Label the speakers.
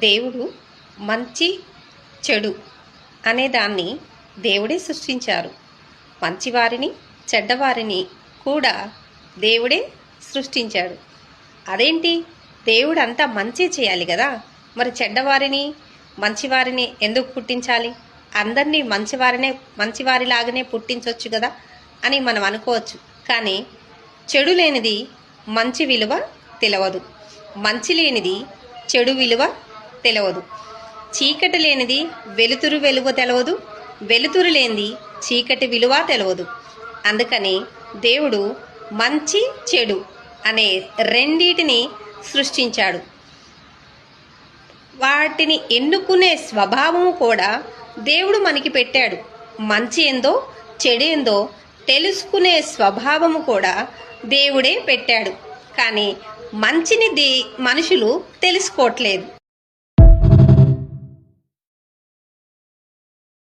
Speaker 1: దేవుడు మంచి చెడు అనే దాన్ని దేవుడే సృష్టించారు. మంచివారిని చెడ్డవారిని కూడా దేవుడే సృష్టించాడు. అదేంటి, దేవుడు అంతా మంచి చేయాలి కదా, మరి చెడ్డవారిని మంచివారిని ఎందుకు పుట్టించాలి? అందరినీ మంచివారిలాగానే పుట్టించవచ్చు కదా అని మనం అనుకోవచ్చు. కానీ చెడు లేనిది మంచి విలువ తెలవదు, మంచి లేనిది చెడు విలువ తెలవదు, చీకటి లేనిది వెలుతురు వెలుగు తెలవదు, వెలుతురు లేనిది చీకటి విలువ తెలవదు. అందుకని దేవుడు మంచి చెడు అనే రెండిటిని సృష్టించాడు. వాటిని ఎన్నుకునే స్వభావం కూడా దేవుడు మనకి పెట్టాడు. మంచి ఏందో చెడు ఏందో తెలుసుకునే స్వభావము కూడా దేవుడే పెట్టాడు. కానీ మంచిని మనుషులు తెలుసుకోవట్లేదు.